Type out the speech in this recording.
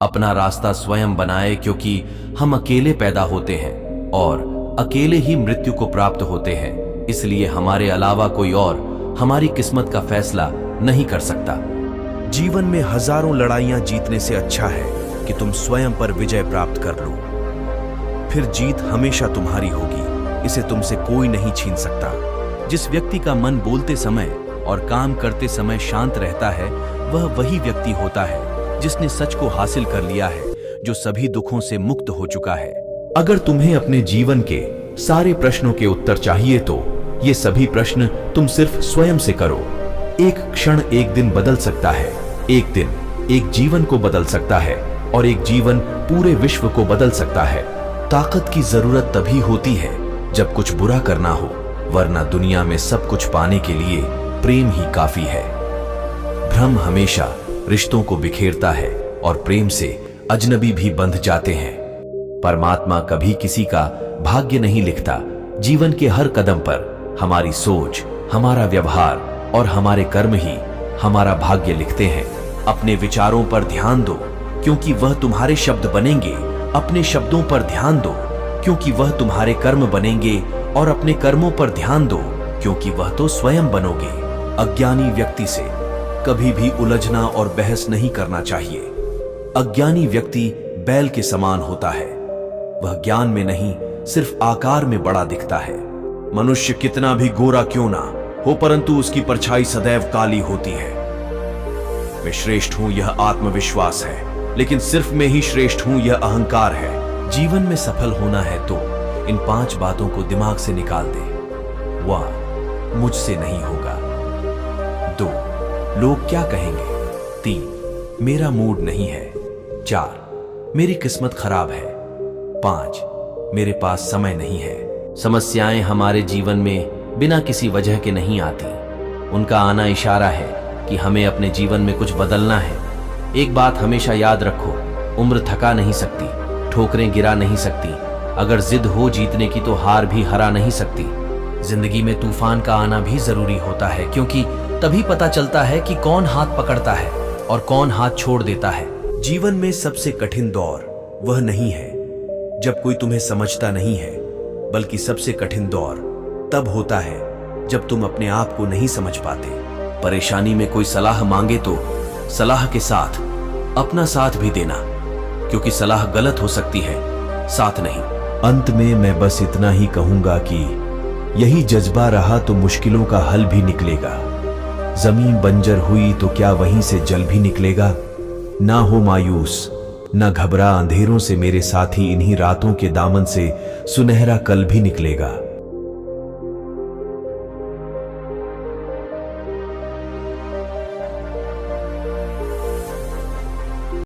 अपना रास्ता स्वयं बनाए, क्योंकि हम अकेले पैदा होते हैं और अकेले ही मृत्यु को प्राप्त होते हैं। इसलिए हमारे अलावा कोई और हमारी किस्मत का फैसला नहीं कर सकता। जीवन में हजारों लड़ाइयां जीतने से अच्छा है कि तुम स्वयं पर विजय प्राप्त कर लो। फिर जीत हमेशा तुम्हारी होगी, इसे तुमसे कोई नहीं छीन सकता। जिस व्यक्ति का मन बोलते समय और काम करते समय शांत रहता है, वह वही व्यक्ति होता है जिसने सच को हासिल कर लिया है, जो सभी दुखों से मुक्त हो चुका है। अगर तुम्हें अपने जीवन के सारे प्रश्नों के उत्तर चाहिए तो ये सभी प्रश्न तुम सिर्फ स्वयं से करो। एक क्षण एक दिन बदल सकता है, एक दिन एक जीवन को बदल सकता है और एक जीवन पूरे विश्व को बदल सकता है। ताकत की जरूरत तभी होती है जब कुछ बुरा करना हो, वरना दुनिया में सब कुछ पाने के लिए प्रेम ही काफी है। भ्रम हमेशा रिश्तों को बिखेरता है और प्रेम से अजनबी भी बंध जाते हैं। परमात्मा कभी किसी का भाग्य नहीं लिखता। जीवन के हर कदम पर हमारी सोच, हमारा व्यवहार और हमारे कर्म ही हमारा भाग्य लिखते हैं। अपने विचारों पर ध्यान दो, क्योंकि वह तुम्हारे शब्द बनेंगे। अपने शब्दों पर ध्यान दो, क्योंकि वह तुम्हारे कर्म बनेंगे, और अपने कर्मों पर ध्यान दो, क्योंकि वह तो स्वयं बनोगे। अज्ञानी व्यक्ति से कभी भी उलझना और बहस नहीं करना चाहिए। अज्ञानी व्यक्ति बैल के समान होता है। वह ज्ञान में नहीं, सिर्फ आकार में बड़ा दिखता है। मनुष्य कितना भी गोरा क्यों ना हो, परंतु उसकी परछाई सदैव काली होती है। मैं श्रेष्ठ हूं, यह आत्मविश्वास है, लेकिन सिर्फ मैं ही श्रेष्ठ हूं, यह अहंकार है। जीवन में सफल होना है तो इन 5 बातों को दिमाग से निकाल दे। 1, मुझसे नहीं होगा। 2, लोग क्या कहेंगे। 3, मेरा मूड नहीं है। 4, मेरी किस्मत खराब है। 5, मेरे पास समय नहीं है। समस्याएं हमारे जीवन में बिना किसी वजह के नहीं आती। उनका आना इशारा है कि हमें अपने जीवन में कुछ बदलना है। एक बात हमेशा याद रखो, उम्र थका नहीं सकती, ठोकरें गिरा नहीं सकती। अगर जिद हो जीतने की तो हार भी हरा नहीं सकती। जिंदगी में तूफान का आना भी जरूरी होता है, क्योंकि तभी पता चलता है कि कौन हाथ पकड़ता है और कौन हाथ छोड़ देता है। जीवन में सबसे कठिन दौर वह नहीं है जब कोई तुम्हें समझता नहीं है, बल्कि सबसे कठिन दौर तब होता है जब तुम अपने आप को नहीं समझ पाते। परेशानी में कोई सलाह मांगे तो सलाह के साथ अपना साथ भी देना, क्योंकि सलाह गलत हो सकती है, साथ नहीं। अंत में मैं बस इतना ही कहूंगा कि यही जज्बा रहा तो मुश्किलों का हल भी निकलेगा। जमीन बंजर हुई तो क्या वहीं से जल भी निकलेगा। ना हो मायूस, ना घबरा अंधेरों से मेरे साथी, इन्हीं रातों के दामन से सुनहरा कल भी निकलेगा।